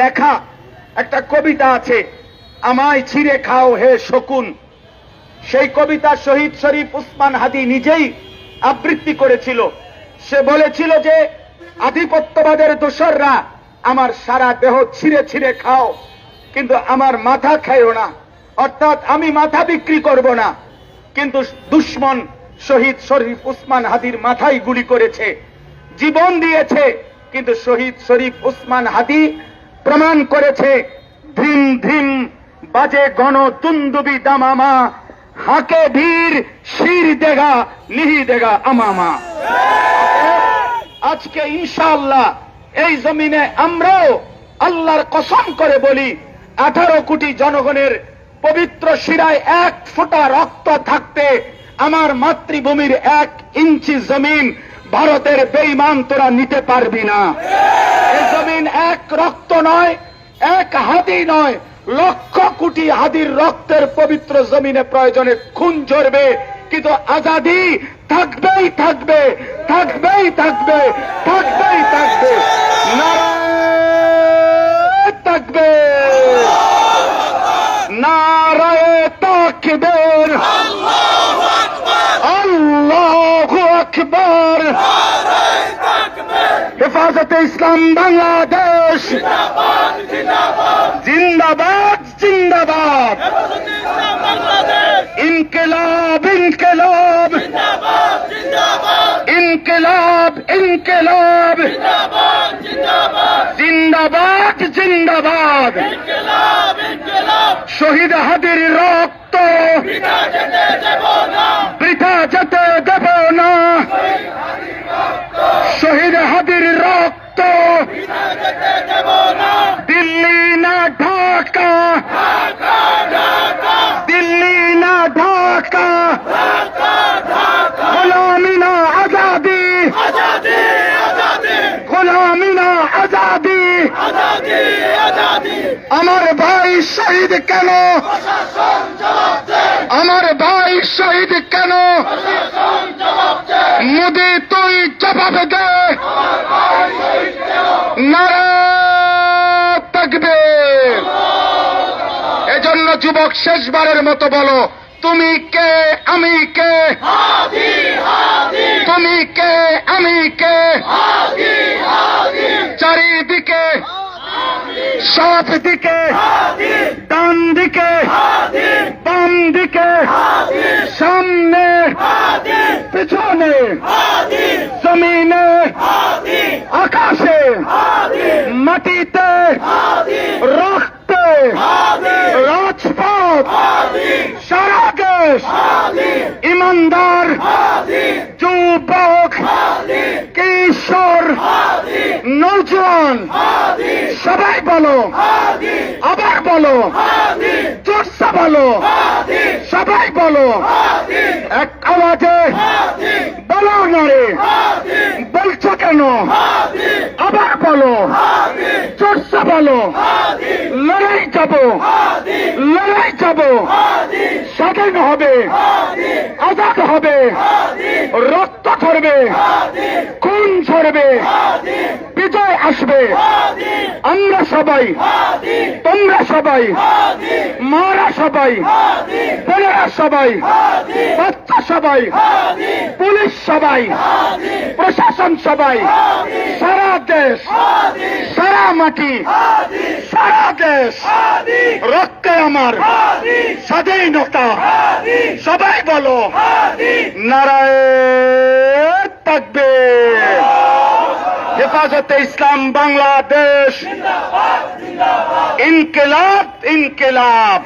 লেখা একটা কবিতা আছে, আমায় ছিঁড়ে খাও হে শকুন। সেই কবিতা শহীদ শরীফ উসমান হাদী নিজেই আবৃত্তি করেছিল। সে বলেছিল যে আধিপত্যবাদের দোসররা আমার সারা দেহ ছিঁড়ে ছিঁড়ে খাও, কিন্তু আমার মাথা খাইও না, অর্থাৎ আমি মাথা বিক্রি করব না। কিন্তু দুশ্মন শহীদ শরীফ উসমান হাদীর মাথায় গুলি করেছে, জীবন দিয়েছে, কিন্তু শহীদ শরীফ উসমান হাদী প্রমাণ করেছে ধিম ধিম বাজে গণ তুন্দুবি দামামা, হাকে বীর শির দেগা নিহি দেগা আমামা। আজকে ইনশাআল্লাহ এই জমিনে আমরাও আল্লাহর কসম করে বলি, 18 কোটি জনগণের পবিত্র শিরায় 1 ফোঁটা রক্ত থাকতে আমার মাতৃভূমির 1 ইঞ্চি জমিন ভারতের বেঈমান তোরা নিতে পারবি না। এই জমিন 1 রক্ত নয়, 1 হাদি নয়, লক্ষ কোটি হাদির রক্তের পবিত্র জমিনে প্রয়োজনে খুন ঝরবে, কিন্তু আজাদি থাকবেই থাকবে, থাকবেই থাকবে, থাকবেই থাকবে। নারায়ে তাকবীর, নারায়ে তাকবীর, আল্লাহু আকবার, আল্লাহু আকবার। হেফাজতে ইসলাম বাংলাদেশ জিন্দাবাদ, জিন্দাবাদ। ইনকিলাব, ইনকিলাব, ইনকিলাব, ইনকিলাব, জিন্দাবাদ, জিন্দাবাদ। শহীদ হাদীর রক্ত বৃথা যেতে দেব না, শহীদ হাদীর রক্ত দিল্লি না ঢাকা, দিল্লি না ঢাকা, গোলামি না আজাদি, গোলামি না আজাদি। আমার ভাই শহীদ কেন, আমার ভাই শহীদ কেন, মোদি তুই জবাব দে। নারায়ে তাকবীর। এজন্য যুবক শেষবারের মতো বলো, তুমি কে আমি কে, তুমি কে আমি কে, চারিদিকে সব দিকে, ডান দিকে বাম দিকে, সামনে পেছনে, জমিনে আকাশে মাটিতে রক্তে রাজপথ সারা দেশ, ইমানদার যুবক কিশোর নৌজওয়ান সবাই বলো, আবার বলো, জোরসে বলো, সবাই বলো, এক আওয়াজে বলো না রে, বলছো কেন, আবার বলো, জোরসে বলো। লড়াই যাব, লড়াই যাব, স্বাধীন হবে, আজাদ হবে, রক্ত ঝরবে, খুন ঝরবে, বিজয় আসবে। আমরা সবাই, তোমরা সবাই, মারা সবাই, বোনেরা সবাই, বাচ্চা সবাই, পুলিশ সবাই, প্রশাসন সবাই, সারা দেশ, সারা মাটি, সারা দেশ রক্তে আমার স্বাধীনতা। সবাই বলো নারায়ে তাকবীর। হেফাজতে ইসলাম বাংলাদেশ, ইনকিলাব, ইনকিলাব।